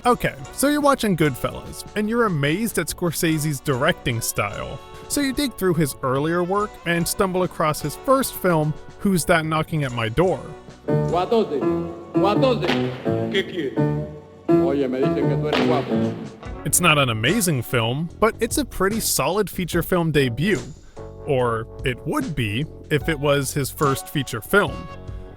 Okay, so you're watching Goodfellas, and you're amazed at Scorsese's directing style. So you dig through his earlier work and stumble across his first film, Who's That Knocking at My Door? Guatote, ¿qué quieres? Oye, me dicen que tú eres guapo. It's not an amazing film, but it's a pretty solid feature film debut. Or it would be if it was his first feature film.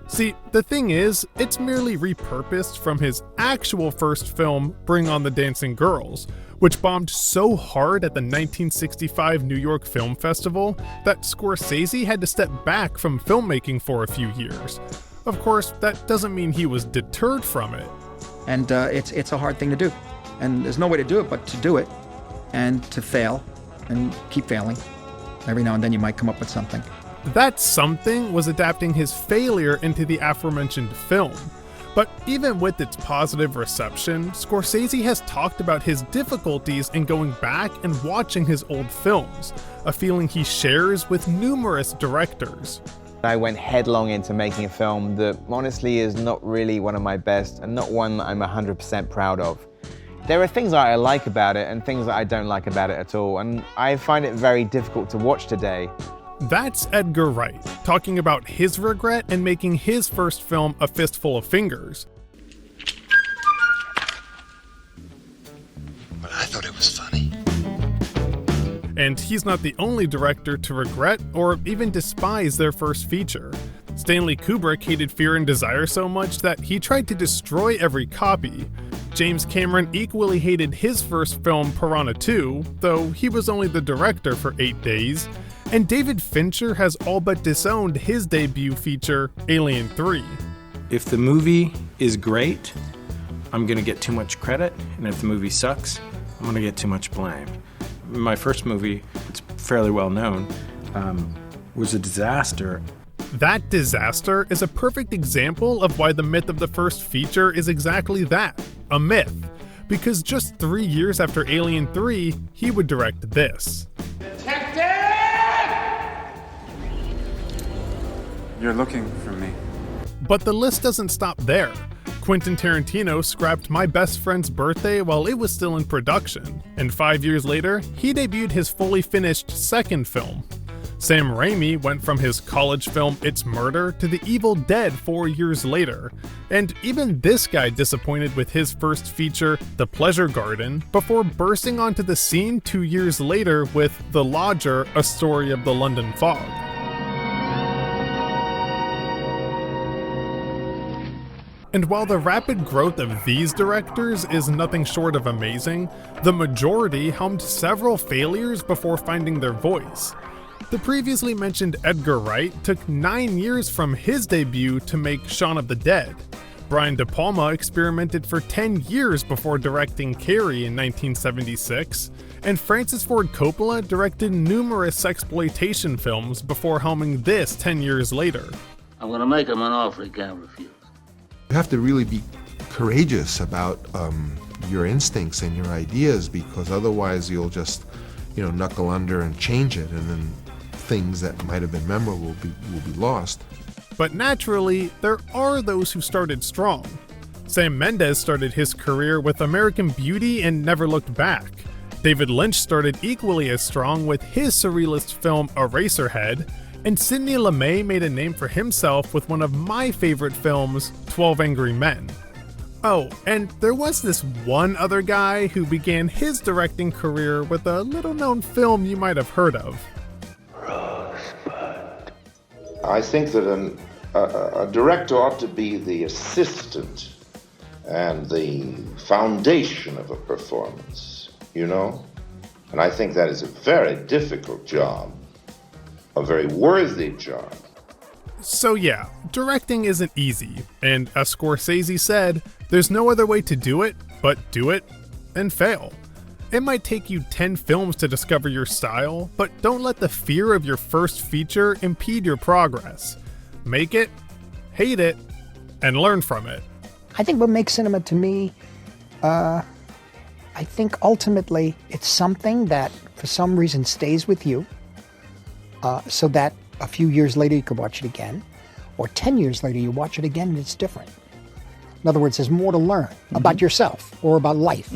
See, the thing is, it's merely repurposed from his actual first film, Bring on the Dancing Girls, which bombed so hard at the 1965 New York Film Festival that Scorsese had to step back from filmmaking for a few years. Of course, that doesn't mean he was deterred from it. And it's a hard thing to do. And there's no way to do it but to do it, and to fail, and keep failing. Every now and then you might come up with something. That something was adapting his failure into the aforementioned film. But even with its positive reception, Scorsese has talked about his difficulties in going back and watching his old films, a feeling he shares with numerous directors. I went headlong into making a film that honestly is not really one of my best and not one that I'm 100% proud of. There are things that I like about it and things that I don't like about it at all, and I find it very difficult to watch today. That's Edgar Wright, talking about his regret in making his first film A Fistful of Fingers. Well, I thought it was funny. And he's not the only director to regret or even despise their first feature. Stanley Kubrick hated Fear and Desire so much that he tried to destroy every copy. James Cameron equally hated his first film, Piranha 2, though he was only the director for 8 days. And David Fincher has all but disowned his debut feature, Alien 3. If the movie is great, I'm gonna get too much credit, and if the movie sucks, I'm gonna get too much blame. My first movie, it's fairly well known, was a disaster. That disaster is a perfect example of why the myth of the first feature is exactly that, a myth. Because just 3 years after Alien 3, he would direct this. You're looking for me. But the list doesn't stop there. Quentin Tarantino scrapped My Best Friend's Birthday while it was still in production, and 5 years later, he debuted his fully finished second film. Sam Raimi went from his college film It's Murder to The Evil Dead 4 years later, and even this guy disappointed with his first feature, The Pleasure Garden, before bursting onto the scene 2 years later with The Lodger, A Story of the London Fog. And while the rapid growth of these directors is nothing short of amazing, the majority helmed several failures before finding their voice. The previously mentioned Edgar Wright took 9 years from his debut to make Shaun of the Dead. Brian De Palma experimented for 10 years before directing Carrie in 1976, and Francis Ford Coppola directed numerous sexploitation films before helming this 10 years later. I'm gonna make him an offer he can't refuse. You have to really be courageous about your instincts and your ideas, because otherwise you'll just, knuckle under and change it, and then things that might have been memorable will be lost. But naturally, there are those who started strong. Sam Mendes started his career with American Beauty and never looked back. David Lynch started equally as strong with his surrealist film Eraserhead, and Sidney Lumet made a name for himself with one of my favorite films, 12 Angry Men. Oh, and there was this one other guy who began his directing career with a little-known film you might have heard of. Rosebud. I think that a director ought to be the assistant and the foundation of a performance, And I think that is a very difficult job, a very worthy job. So yeah, directing isn't easy, and as Scorsese said, there's no other way to do it but do it and fail. It might take you 10 films to discover your style, but don't let the fear of your first feature impede your progress. Make it, hate it, and learn from it. I think what makes cinema to me, I think ultimately it's something that for some reason stays with you, so that a few years later you could watch it again, or 10 years later you watch it again and it's different. In other words, there's more to learn about yourself or about life.